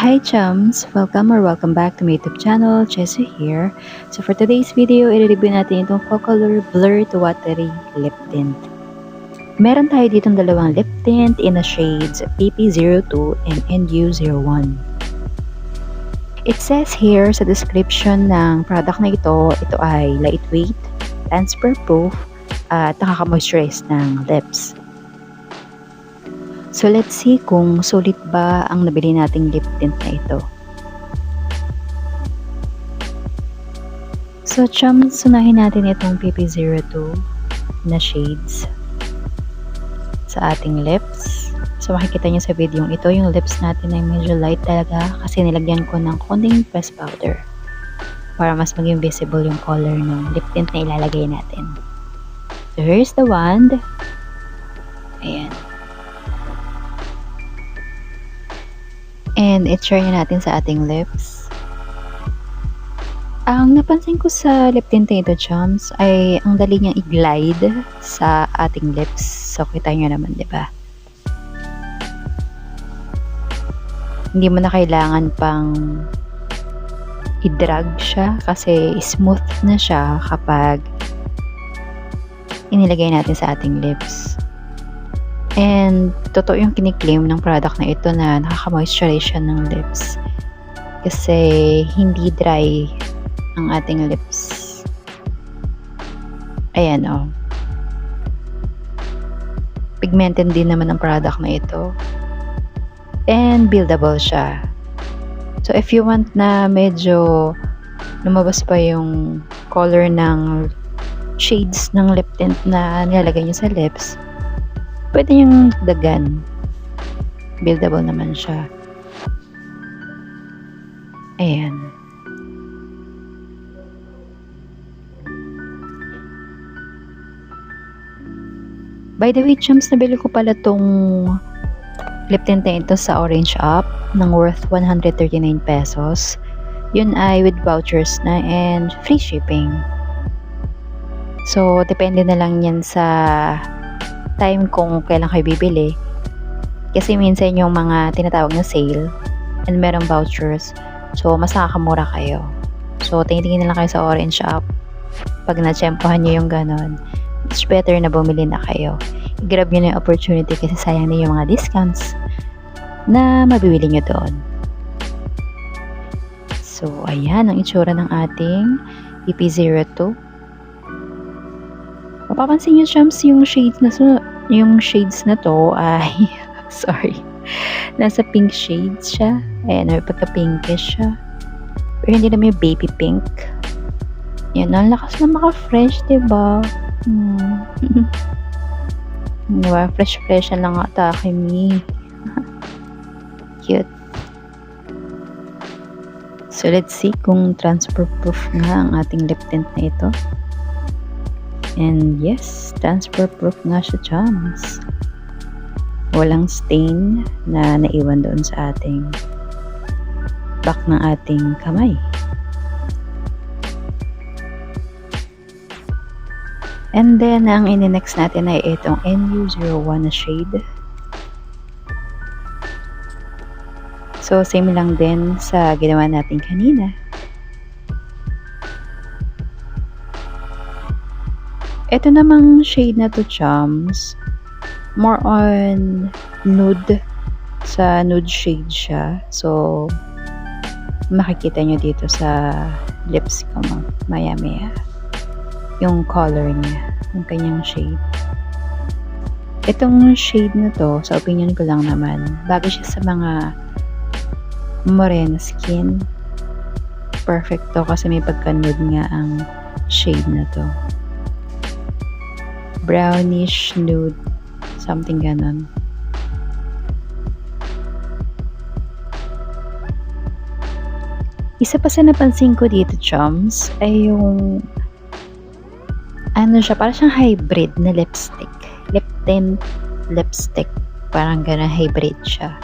Hi chums! Welcome back to my YouTube channel, Jessie here. So for today's video, i-review natin itong Focalure Blur to Watery Lip Tint. Meron tayo ditong dalawang lip tint in the shades PP02 and NU01. It says here sa description ng product na ito ay lightweight, transfer proof, at nakaka-moisturize ng lips. So let's see kung sulit ba ang nabili nating lip tint na ito. So chums, sunahin natin itong PP02 na shades sa ating lips. So makikita nyo sa video ito, yung lips natin ay medyo light talaga kasi nilagyan ko ng konting pressed powder para mas maging visible yung color ng lip tint na ilalagay natin. So here's the wand. Ayan. And i-share natin sa ating lips. Ang napansin ko sa lip tint na ito, chums, ay ang dali niyang i-glide sa ating lips. So, kita nyo naman, di ba? Hindi mo na kailangan pang i-drag siya kasi smooth na siya kapag inilagay natin sa ating lips. And totoo yung kiniklaim ng product na ito na nakaka-moisturize siya ng lips kasi hindi dry ang ating lips. Ayan o. Pigmented din naman ang product na ito. And buildable siya. So if you want na medyo lumabas pa yung color ng shades ng lip tint na nilalagay nyo sa lips, pwede yung dagan. Buildable naman siya. Ayan. By the way, chums, nabili ko pala tong lip tint na ito sa Orange Up ng worth 139 pesos. Yun ay with vouchers na and free shipping. So, depende na lang yan sa time kung kailan kayo bibili. Kasi minsan yung mga tinatawag na sale and merong vouchers. So, mas nakakamura kayo. So, tingin-tingin na lang kayo sa Orange Up. Pag na-tsempohan nyo yung ganon, it's better na bumili na kayo. I-grab nyo na yung opportunity kasi sayang na yung mga discounts na mabibili nyo doon. So, ayan ang itsura ng ating PP02. Mapapansin nyo, chums, yung shades na to ay sorry, nasa pink shades siya. Ayan, may pagka-pinkish siya. Pero hindi naman yung baby pink. Yan, ang lakas na maka-fresh, diba? Diba? Fresh lang ata kay me. Cute. So, let's see kung transfer proof nga ang ating lip tint na ito. And yes, transfer proof nga siya, chums. Walang stain na naiwan doon sa ating back ng ating kamay. And then, ang ini-next natin ay itong NU01 na shade. So, same lang din sa ginawa natin kanina. Ito namang shade na to, chums, more on nude. Sa nude shade siya. So, makikita nyo dito sa lips ko maya-maya yung color niya, yung kanyang shade. Itong shade na to, sa opinion ko lang naman, bagay siya sa mga morena skin. Perfect to kasi may pagka-nude nga ang shade na to. Brownish nude, something ganon. Isa pa sa napansin ko dito, chums, ay yung ano siya, parang siyang hybrid na lipstick. Lip tint lipstick. Parang gano'n, hybrid siya.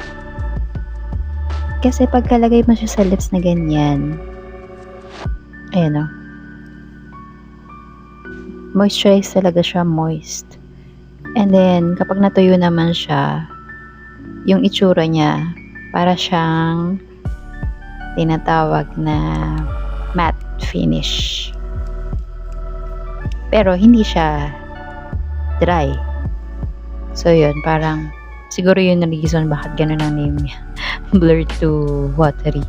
Kasi pagkalagay mo siya sa lips na ganyan, ayan o, moisturize talaga siya, moist. And then, kapag natuyo naman siya, yung itsura niya, para siyang tinatawag na matte finish. Pero hindi siya dry. So yun, parang siguro yun ang reason bakit ganun ang name niya. Blur to watery.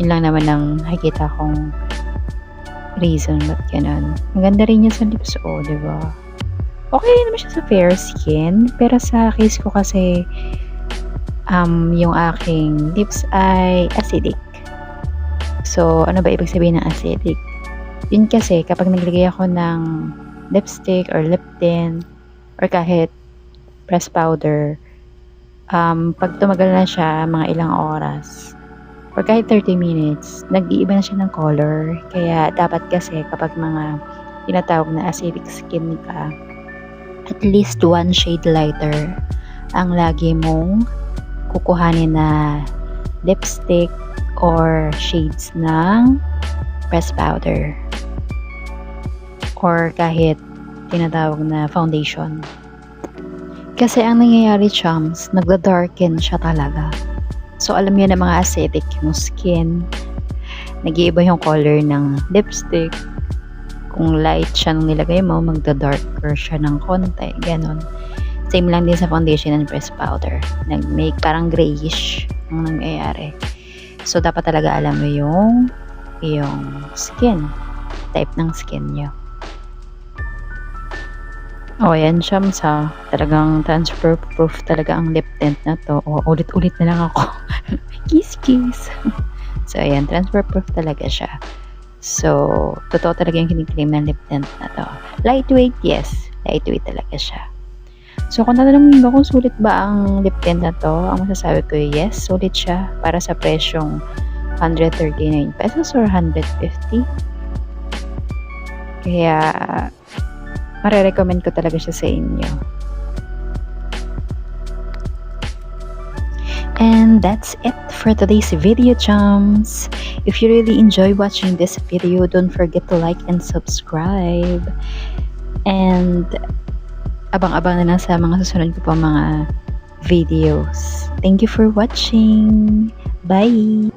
Yun lang naman ang nakikita kong reason ba't ganun. Ang ganda rin niya sa lips, diba? Okay rin naman siya sa fair skin, pero sa case ko kasi yung aking lips ay acidic. So, ano ba ibig sabihin ng acidic? Yun kasi, kapag naglagay ako ng lipstick or lip tint or kahit pressed powder, pag tumagal na siya mga ilang oras or kahit 30 minutes, nag-iiba na siya ng color. Kaya dapat kasi kapag mga tinatawag na acidic skin ka, at least 1 shade lighter ang lagi mong kukuhanin na lipstick or shades ng pressed powder or kahit tinatawag na foundation. Kasi ang nangyayari, chums, nagda-darken siya talaga. So alam niyo na mga acidic yung skin, nag-iiba yung color ng lipstick. Kung light siya nung nilagay mo, magda-darker siya ng konti, ganon. Same lang din sa foundation and pressed powder. Nag-make parang grayish ang nangyayari. So dapat talaga alam mo yung skin, type ng skin nyo. Yan, chums ha. Talagang transfer proof talaga ang lip tint na to. Ulit-ulit na lang ako. Kiss. So, ayan, transfer proof talaga siya. So, totoo talaga yung kiniklaim ng lip tint na to. Lightweight, yes. Lightweight talaga siya. So, kung tatanungin ba kung sulit ba ang lip tint na to, ang masasabi ko, yes, sulit siya para sa presyong 139 pesos or 150. Kaya, mare-recommend ko talaga siya sa inyo. And that's it for today's video, chums. If you really enjoy watching this video, don't forget to like and subscribe. And abang-abang na lang sa mga susunod ko pa mga videos. Thank you for watching. Bye!